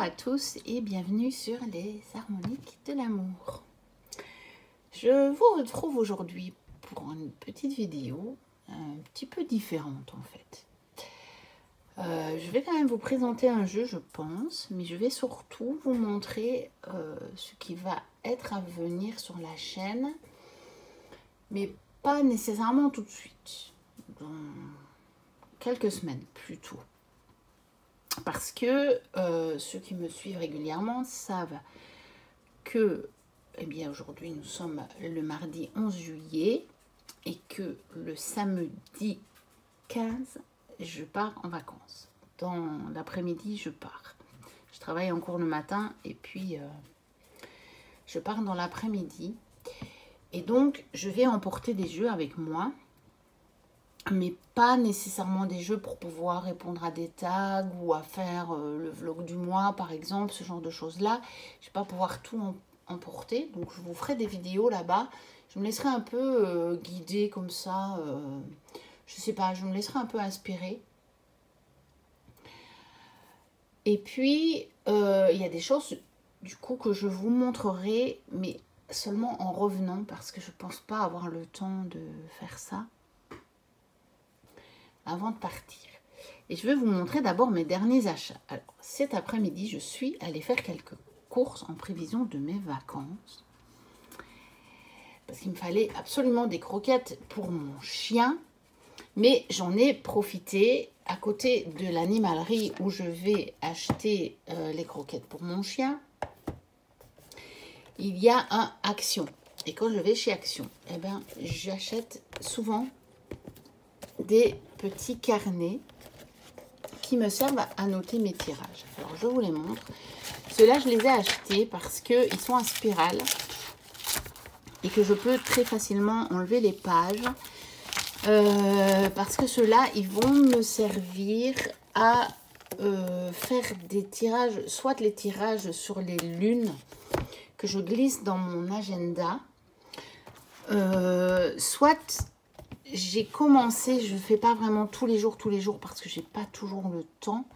à tous et bienvenue sur les harmoniques de l'amour. Je vous retrouve aujourd'hui pour une petite vidéo un petit peu différente en fait. Je vais quand même vous présenter un jeu, je pense, mais je vais surtout vous montrer ce qui va être à venir sur la chaîne, mais pas nécessairement tout de suite, dans quelques semaines plutôt. Parce que ceux qui me suivent régulièrement savent que, eh bien, aujourd'hui nous sommes le mardi 11 juillet et que le samedi 15, je pars en vacances. Dans l'après-midi, je pars. Je travaille en cours le matin et puis je pars dans l'après-midi. Et donc, je vais emporter des jeux avec moi, mais pas nécessairement des jeux pour pouvoir répondre à des tags ou à faire le vlog du mois, par exemple, ce genre de choses-là. Je ne vais pas pouvoir tout emporter, donc je vous ferai des vidéos là-bas. Je me laisserai un peu guider comme ça, je sais pas, je me laisserai un peu inspirer. Et puis, il y a des choses, du coup, que je vous montrerai, mais seulement en revenant, parce que je ne pense pas avoir le temps de faire ça avant de partir. Et je vais vous montrer d'abord mes derniers achats. Alors, cet après-midi, je suis allée faire quelques courses en prévision de mes vacances. Parce qu'il me fallait absolument des croquettes pour mon chien. Mais j'en ai profité à côté de l'animalerie où je vais acheter les croquettes pour mon chien. Il y a un Action. Et quand je vais chez Action, eh ben, j'achète souvent des petits carnets qui me servent à noter mes tirages. Alors, je vous les montre. Ceux-là, je les ai achetés parce qu'ils sont en spirale et que je peux très facilement enlever les pages. Parce que ceux-là, ils vont me servir à faire des tirages, soit les tirages sur les lunes que je glisse dans mon agenda, soit j'ai commencé, je ne fais pas vraiment tous les jours parce que j'ai pas toujours le temps,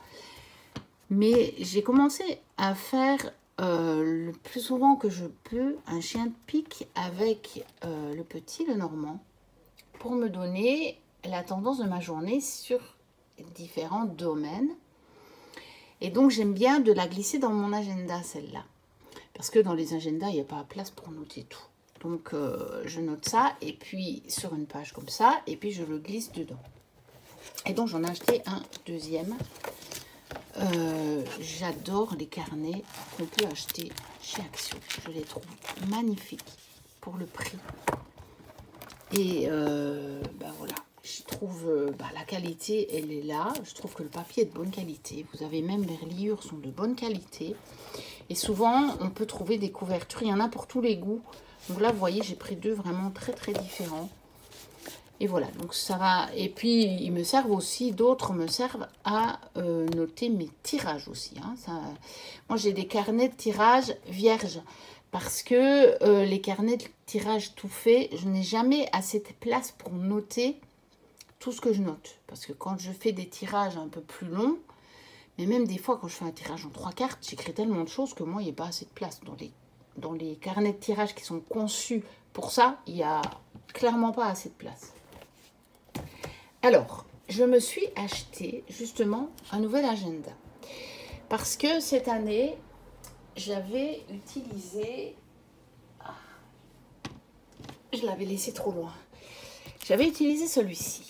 mais j'ai commencé à faire le plus souvent que je peux un chien de pique avec le petit, le normand, pour me donner la tendance de ma journée sur différents domaines. Et donc, j'aime bien de la glisser dans mon agenda, celle-là. Parce que dans les agendas, il n'y a pas la place pour noter tout. Donc, je note ça, et puis sur une page comme ça, et puis je le glisse dedans. Et donc, j'en ai acheté un deuxième. J'adore les carnets qu'on peut acheter chez Action. Je les trouve magnifiques pour le prix. Et voilà, je trouve la qualité, elle est là. Je trouve que le papier est de bonne qualité. Vous avez même les reliures sont de bonne qualité. Et souvent, on peut trouver des couvertures. Il y en a pour tous les goûts. Donc là, vous voyez, j'ai pris deux vraiment très très différents. Et voilà, donc ça va. Et puis, ils me servent aussi, d'autres me servent à noter mes tirages aussi. Hein. Moi, j'ai des carnets de tirage vierges. Parce que les carnets de tirage tout fait, je n'ai jamais assez de place pour noter tout ce que je note. Parce que quand je fais des tirages un peu plus longs, mais même des fois quand je fais un tirage en 3 cartes, j'écris tellement de choses que moi, il n'y a pas assez de place. Dans les carnets de tirage qui sont conçus pour ça, il n'y a clairement pas assez de place. Alors, je me suis acheté justement un nouvel agenda. Parce que cette année, j'avais utilisé... Je l'avais laissé trop loin. J'avais utilisé celui-ci.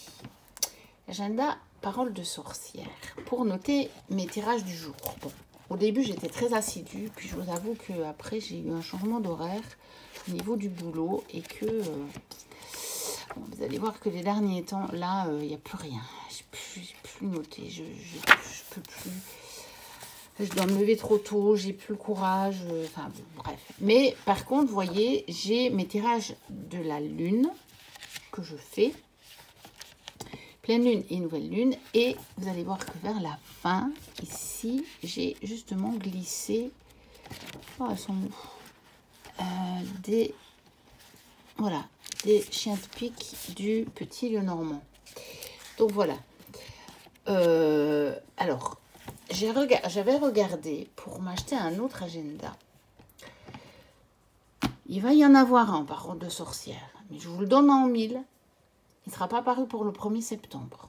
Agenda Parole de sorcière. Pour noter mes tirages du jour. Bon, au début, j'étais très assidue. Puis je vous avoue qu'après, j'ai eu un changement d'horaire au niveau du boulot. Et que... bon, vous allez voir que les derniers temps, là, il n'y a plus rien. Je n'ai plus noté. Je peux plus... Je dois me lever trop tôt, j'ai plus le courage, enfin bref. Mais par contre, vous voyez, j'ai mes tirages de la lune que je fais. Pleine lune et nouvelle lune. Et vous allez voir que vers la fin, ici, j'ai justement glissé, oh, elles sont où, voilà, des chiens de pique du petit Lenormand. Donc voilà. Alors... j'avais regardé pour m'acheter un autre agenda. Il va y en avoir un, par contre, de sorcière. Mais je vous le donne en mille. Il ne sera pas paru pour le 1er septembre.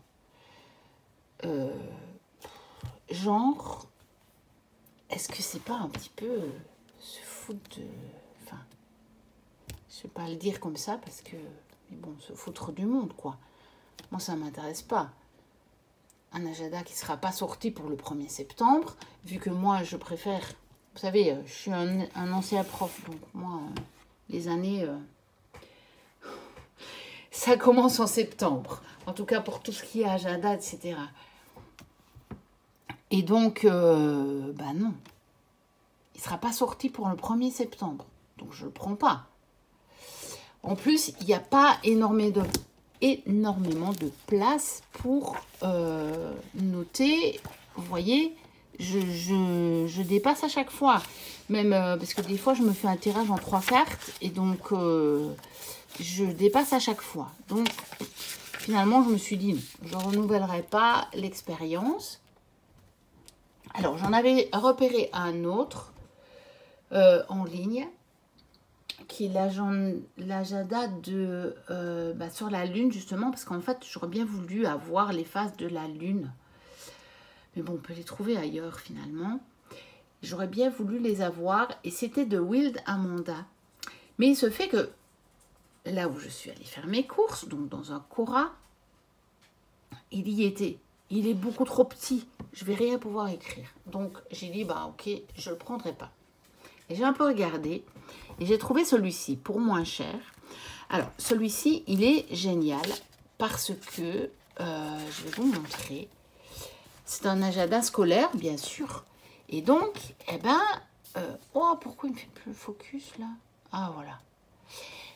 Genre, est-ce que c'est pas un petit peu se foutre de... Enfin, je ne vais pas le dire comme ça parce que... Mais bon, se foutre du monde, quoi. Moi, ça ne m'intéresse pas. Un agenda qui ne sera pas sorti pour le 1er septembre, vu que moi, je préfère... Vous savez, je suis un ancien prof, donc moi, les années... ça commence en septembre. En tout cas, pour tout ce qui est agenda, etc. Et donc, bah non. Il ne sera pas sorti pour le 1er septembre. Donc, je ne le prends pas. En plus, il n'y a pas énormément de place pour noter. Vous voyez, je dépasse à chaque fois. Même parce que des fois, je me fais un tirage en 3 cartes. Et donc, je dépasse à chaque fois. Donc, finalement, je me suis dit, non, je ne renouvellerai pas l'expérience. Alors, j'en avais repéré un autre en ligne, qui est l'agenda de sur la Lune, justement, parce qu'en fait, j'aurais bien voulu avoir les phases de la Lune. Mais bon, on peut les trouver ailleurs, finalement. J'aurais bien voulu les avoir, et c'était de Wild Amanda. Mais il se fait que, là où je suis allée faire mes courses, donc dans un Cora, il y était. Il est beaucoup trop petit. Je vais rien pouvoir écrire. Donc, j'ai dit, bah ok, je le prendrai pas. Et j'ai un peu regardé. Et j'ai trouvé celui-ci pour moins cher. Alors, celui-ci, il est génial. Parce que, je vais vous montrer. C'est un agenda scolaire, bien sûr. Et donc, eh ben... oh, pourquoi il ne fait plus le focus, là? Ah, voilà.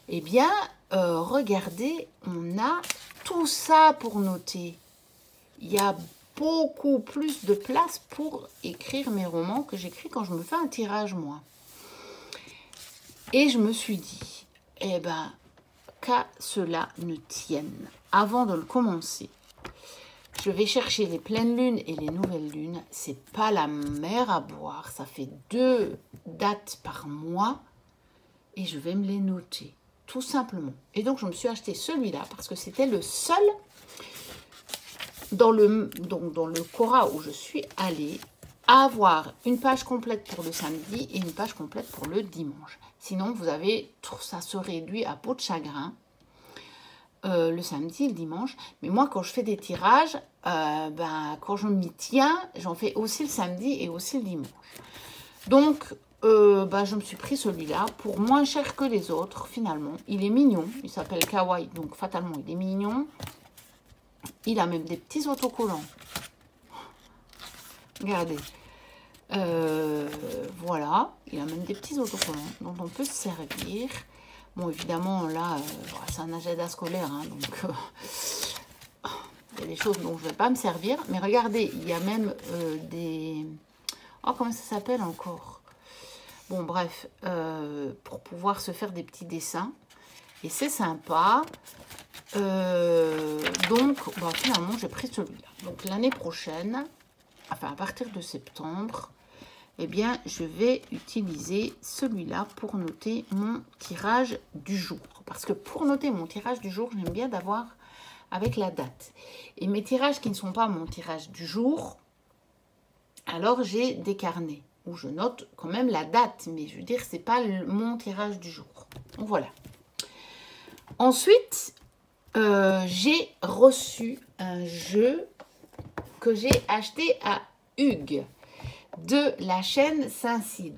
Eh bien, regardez, on a tout ça pour noter. Il y a beaucoup plus de place pour écrire mes romans que j'écris quand je me fais un tirage, moi. Et je me suis dit, eh ben, qu'à cela ne tienne. Avant de le commencer, je vais chercher les pleines lunes et les nouvelles lunes. C'est pas la mer à boire. Ça fait 2 dates par mois. Et je vais me les noter, tout simplement. Et donc, je me suis acheté celui-là parce que c'était le seul... Dans le Cora où je suis allée, à avoir une page complète pour le samedi et une page complète pour le dimanche. Sinon, vous avez, ça se réduit à peau de chagrin le samedi et le dimanche. Mais moi, quand je fais des tirages, quand je m'y tiens, j'en fais aussi le samedi et aussi le dimanche. Donc, je me suis pris celui-là pour moins cher que les autres, finalement. Il est mignon, il s'appelle Kawaii, donc fatalement, il est mignon. Il a même des petits autocollants. Regardez. Voilà. Il a même des petits autocollants dont on peut se servir. Bon, évidemment, là, c'est un agenda scolaire. Hein, donc, il y a des choses dont je ne vais pas me servir. Mais regardez, il y a même des... Oh, comment ça s'appelle encore? Bon, bref. Pour pouvoir se faire des petits dessins. Et c'est sympa. Donc, finalement, j'ai pris celui-là. Donc, l'année prochaine, enfin, à partir de septembre, eh bien, je vais utiliser celui-là pour noter mon tirage du jour. Parce que pour noter mon tirage du jour, j'aime bien d'avoir avec la date. Et mes tirages qui ne sont pas mon tirage du jour, alors j'ai des carnets où je note quand même la date. Mais je veux dire, c'est pas mon tirage du jour. Donc, voilà. Ensuite, j'ai reçu un jeu que j'ai acheté à Hugues de la chaîne Saint-Cid.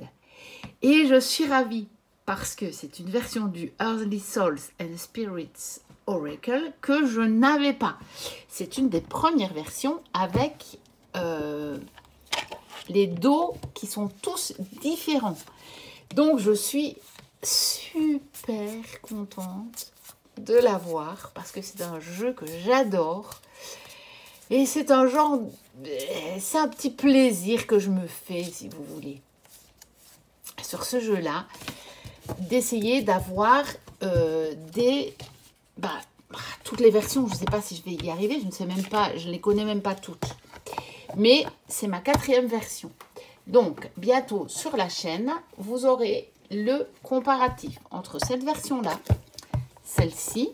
Et je suis ravie parce que c'est une version du Earthly Souls and Spirits Oracle que je n'avais pas. C'est une des premières versions avec les dos qui sont tous différents. Donc, je suis super contente de l'avoir parce que c'est un jeu que j'adore et c'est un genre, c'est un petit plaisir que je me fais, si vous voulez, sur ce jeu-là, d'essayer d'avoir toutes les versions. Je ne sais pas si je vais y arriver, je ne sais même pas, je ne les connais même pas toutes. Mais c'est ma 4e version. Donc, bientôt sur la chaîne, vous aurez le comparatif entre cette version-là, celle-ci,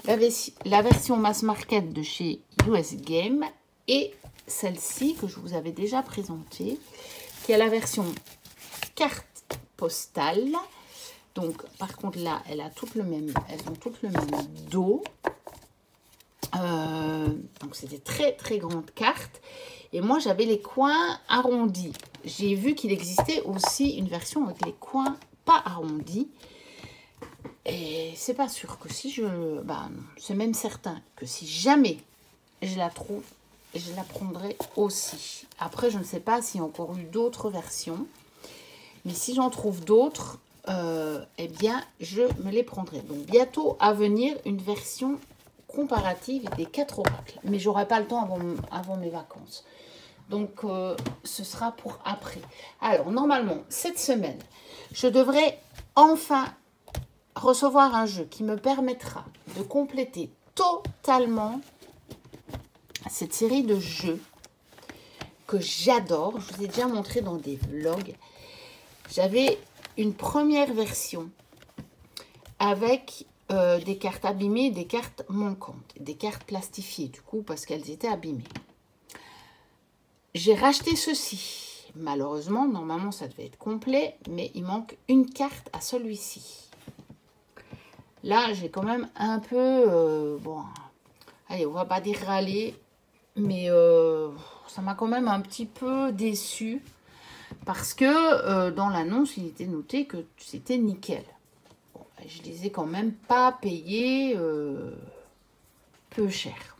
la version mass market de chez US Game et celle-ci que je vous avais déjà présentée, qui est la version carte postale. Donc, par contre, là, elles ont toutes le même dos. Donc, c'est des très, très grandes cartes. Et moi, j'avais les coins arrondis. J'ai vu qu'il existait aussi une version avec les coins pas arrondis. Et c'est pas sûr que si je... Bah, c'est même certain que si jamais je la trouve, je la prendrai aussi. Après, je ne sais pas s'il y a encore eu d'autres versions. Mais si j'en trouve d'autres, eh bien, je me les prendrai. Donc, bientôt à venir, une version comparative des 4 oracles. Mais j'aurai pas le temps avant mes vacances. Donc, ce sera pour après. Alors, normalement, cette semaine, je devrais enfin recevoir un jeu qui me permettra de compléter totalement cette série de jeux que j'adore. Je vous ai déjà montré dans des vlogs. J'avais une première version avec des cartes abîmées, des cartes manquantes, des cartes plastifiées du coup parce qu'elles étaient abîmées. J'ai racheté ceci. Malheureusement, normalement ça devait être complet, mais il manque une carte à celui-ci. Là, j'ai quand même un peu, bon, allez, on va pas dire râler, mais ça m'a quand même un petit peu déçu parce que dans l'annonce, il était noté que c'était nickel. Bon, je les ai quand même pas payés peu cher.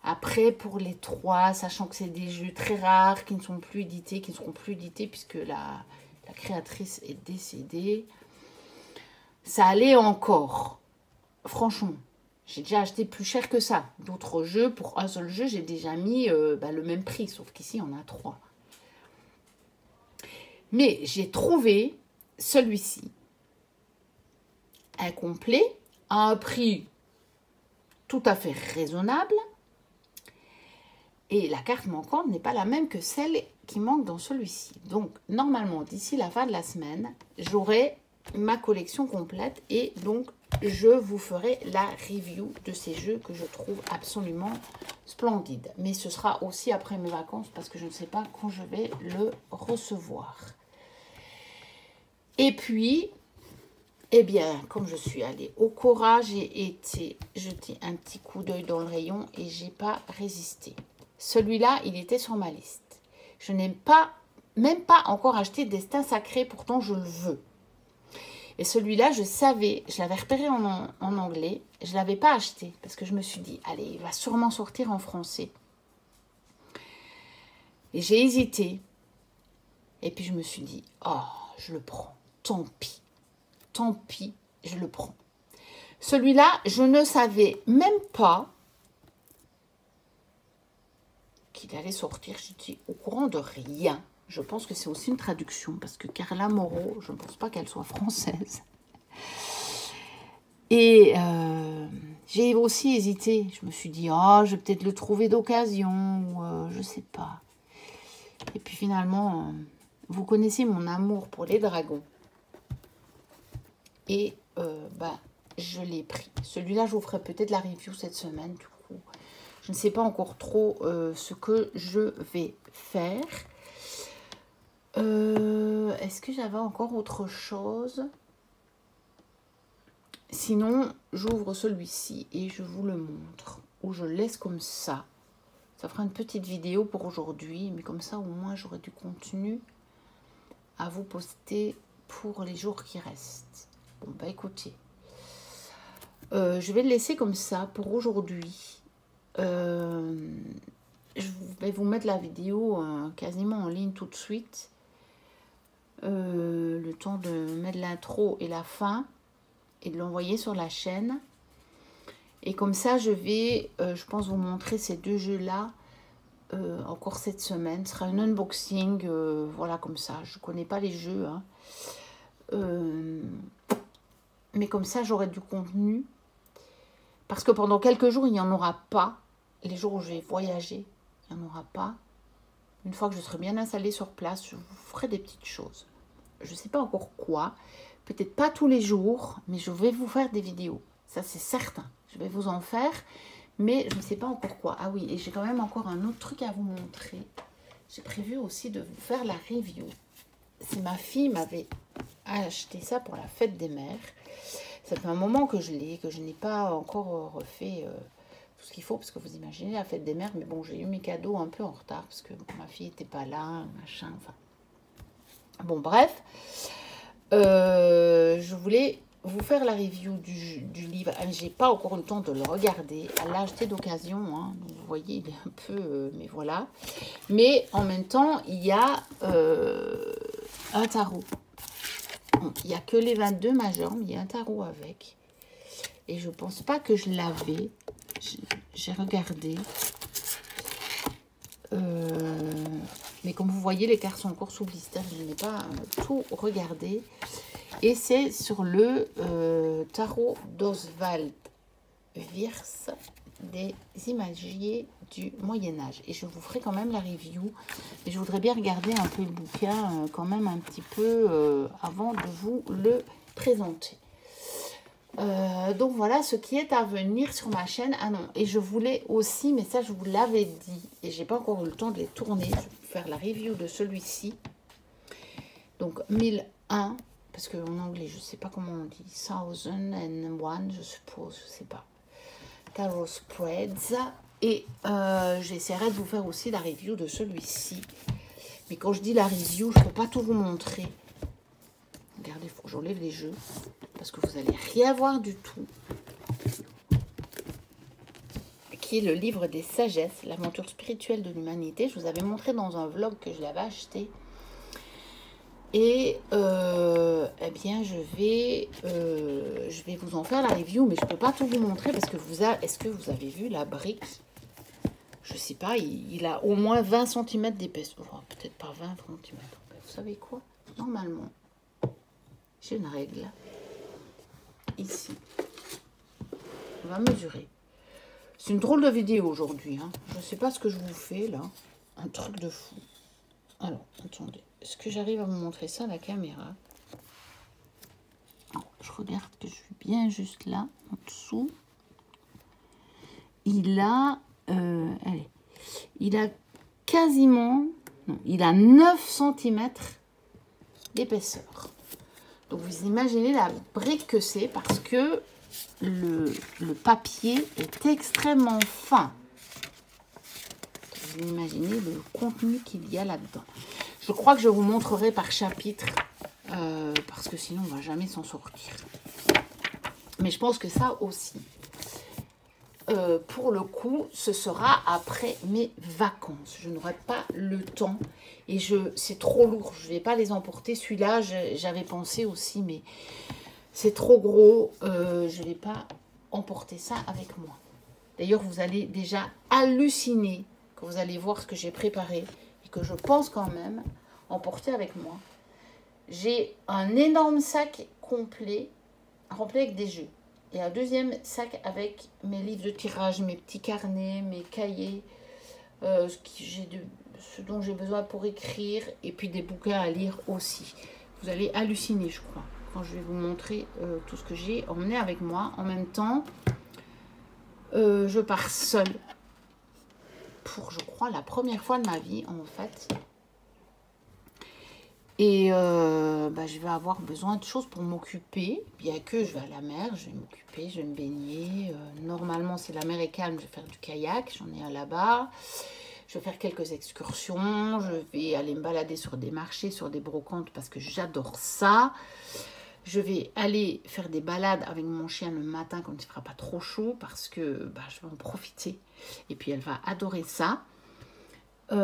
Après, pour les 3, sachant que c'est des jeux très rares, qui ne sont plus édités, qui ne seront plus édités puisque la créatrice est décédée, ça allait encore. Franchement, j'ai déjà acheté plus cher que ça. D'autres jeux, pour un seul jeu, j'ai déjà mis le même prix, sauf qu'ici, on a 3. Mais j'ai trouvé celui-ci incomplet, à un prix tout à fait raisonnable. Et la carte manquante n'est pas la même que celle qui manque dans celui-ci. Donc, normalement, d'ici la fin de la semaine, j'aurai ma collection complète. Et donc, je vous ferai la review de ces jeux que je trouve absolument splendides. Mais ce sera aussi après mes vacances parce que je ne sais pas quand je vais le recevoir. Et puis, eh bien, comme je suis allée au Cora, j'ai été jeter un petit coup d'œil dans le rayon et j'ai pas résisté. Celui-là, il était sur ma liste. Je n'ai même pas encore acheté Destin Sacré, pourtant je le veux. Et celui-là, je savais, je l'avais repéré en anglais, je ne l'avais pas acheté parce que je me suis dit, allez, il va sûrement sortir en français. Et j'ai hésité. Et puis je me suis dit, oh, je le prends, tant pis. Tant pis, je le prends. Celui-là, je ne savais même pas qu'il allait sortir. J'étais au courant de rien. Je pense que c'est aussi une traduction parce que Carla Moreau, je ne pense pas qu'elle soit française. Et j'ai aussi hésité. Je me suis dit, oh, je vais peut-être le trouver d'occasion ou je sais pas. Et puis finalement, vous connaissez mon amour pour les dragons. Et je l'ai pris. Celui-là, je vous ferai peut-être la review cette semaine. Du coup, je ne sais pas encore trop ce que je vais faire. Est-ce que j'avais encore autre chose? Sinon, j'ouvre celui-ci et je vous le montre. Ou je le laisse comme ça. Ça fera une petite vidéo pour aujourd'hui. Mais comme ça, au moins, j'aurai du contenu à vous poster pour les jours qui restent. Bon, bah écoutez, je vais le laisser comme ça pour aujourd'hui. Je vais vous mettre la vidéo quasiment en ligne tout de suite. Le temps de mettre l'intro et la fin et de l'envoyer sur la chaîne. Et comme ça, je vais, je pense, vous montrer ces deux jeux-là encore cette semaine. Ce sera un unboxing, voilà, comme ça. Je ne connais pas les jeux, hein. Mais comme ça, j'aurai du contenu. Parce que pendant quelques jours, il n'y en aura pas. Les jours où je vais voyager, il n'y en aura pas. Une fois que je serai bien installée sur place, je vous ferai des petites choses. Je ne sais pas encore quoi. Peut-être pas tous les jours, mais je vais vous faire des vidéos. Ça, c'est certain. Je vais vous en faire, mais je ne sais pas encore quoi. Ah oui, et j'ai quand même encore un autre truc à vous montrer. J'ai prévu aussi de vous faire la review. C'est ma fille m'avait acheté ça pour la fête des mères. Ça fait un moment que je l'ai, que je n'ai pas encore refait tout ce qu'il faut, parce que vous imaginez la fête des mères, mais bon, j'ai eu mes cadeaux un peu en retard, parce que ma fille n'était pas là, machin, enfin. Bon, bref. Je voulais vous faire la review du livre. J'ai pas encore eu le temps de le regarder. Elle l'a acheté d'occasion, hein. Donc, vous voyez, il est un peu... mais voilà. Mais en même temps, il y a un tarot. Bon, il n'y a que les 22 majeurs, mais il y a un tarot avec. Et je pense pas que je l'avais. J'ai regardé. Mais comme vous voyez, les cartes sont encore sous blister. Je n'ai pas tout regardé. Et c'est sur le tarot d'Oswald Wirth des imagiers du Moyen-Âge. Et je vous ferai quand même la review. Et je voudrais bien regarder un peu le bouquin quand même un petit peu avant de vous le présenter. Donc voilà ce qui est à venir sur ma chaîne. Ah non, et je voulais aussi, mais ça je vous l'avais dit, et j'ai pas encore eu le temps de les tourner. Je vais vous faire la review de celui-ci. Donc 1001, parce qu'en anglais je sais pas comment on dit, 1001, je suppose, je sais pas. Tarot Spreads. Et j'essaierai de vous faire aussi la review de celui-ci. Mais quand je dis la review, je peux pas tout vous montrer. Regardez, il faut que j'enlève les jeux. Parce que vous n'allez rien voir du tout. Qui est le livre des sagesses, l'aventure spirituelle de l'humanité. Je vous avais montré dans un vlog que je l'avais acheté. Et eh bien, je vais vous en faire la review, mais je ne peux pas tout vous montrer parce que est-ce que vous avez vu la brique? Je ne sais pas, il a au moins 20 cm d'épaisseur. Oh, peut-être pas 20 cm. Vous savez quoi? Normalement, j'ai une règle. Ici. On va mesurer. C'est une drôle de vidéo aujourd'hui. Hein. Je ne sais pas ce que je vous fais là. Un truc de fou. Alors, attendez. Est-ce que j'arrive à vous montrer ça à la caméra? Alors, je regarde que je suis bien juste là, en dessous. Il a... allez. Il a quasiment... Non, il a 9 cm d'épaisseur. Donc, vous imaginez la brique que c'est parce que le papier est extrêmement fin. Vous imaginez le contenu qu'il y a là-dedans. Je crois que je vous montrerai par chapitre parce que sinon, on ne va jamais s'en sortir. Mais je pense que ça aussi, pour le coup, ce sera après mes vacances. Je n'aurai pas le temps et c'est trop lourd. Je ne vais pas les emporter. Celui-là, j'avais pensé aussi, mais c'est trop gros. Je ne vais pas emporter ça avec moi. D'ailleurs, vous allez déjà halluciner quand vous allez voir ce que j'ai préparé et que je pense quand même emporter avec moi. J'ai un énorme sac complet, rempli avec des jeux. Et un deuxième sac avec mes livres de tirage, mes petits carnets, mes cahiers, ce dont j'ai besoin pour écrire, et puis des bouquins à lire aussi. Vous allez halluciner, je crois, quand je vais vous montrer tout ce que j'ai emmené avec moi. En même temps, je pars seule pour, je crois, la première fois de ma vie, en fait. Et je vais avoir besoin de choses pour m'occuper. Bien que je vais à la mer, je vais m'occuper, je vais me baigner. Normalement, si la mer est calme, je vais faire du kayak. J'en ai un là-bas. Je vais faire quelques excursions. Je vais aller me balader sur des marchés, sur des brocantes parce que j'adore ça. Je vais aller faire des balades avec mon chien le matin quand il ne fera pas trop chaud parce que je vais en profiter. Et puis, elle va adorer ça. Mais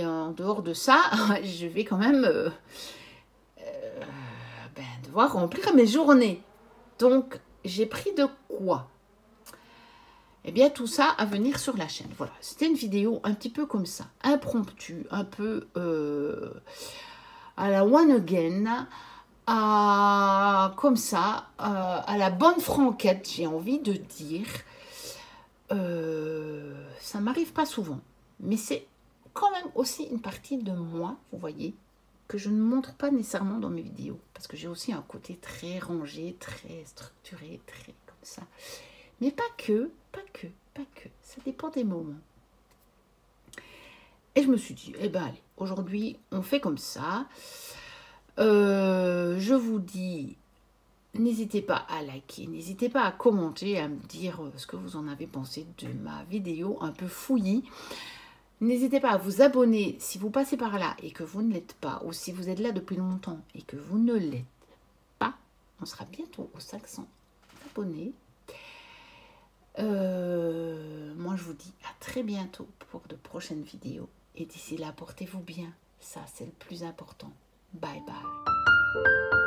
en dehors de ça, je vais quand même devoir remplir mes journées. Donc, j'ai pris de quoi? Eh bien, tout ça à venir sur la chaîne. Voilà, c'était une vidéo un petit peu comme ça, impromptue, un peu à la one again, comme ça, à la bonne franquette, j'ai envie de dire. Ça m'arrive pas souvent, mais c'est quand même aussi une partie de moi, vous voyez, que je ne montre pas nécessairement dans mes vidéos, parce que j'ai aussi un côté très rangé, très structuré, très comme ça. Mais pas que, ça dépend des moments. Et je me suis dit, eh ben allez, aujourd'hui, on fait comme ça. Je vous dis, n'hésitez pas à liker, n'hésitez pas à commenter, à me dire ce que vous en avez pensé de ma vidéo un peu fouillie. N'hésitez pas à vous abonner si vous passez par là et que vous ne l'êtes pas, ou si vous êtes là depuis longtemps et que vous ne l'êtes pas. On sera bientôt aux 500 abonnés. Moi, je vous dis à très bientôt pour de prochaines vidéos. Et d'ici là, portez-vous bien. Ça, c'est le plus important. Bye bye.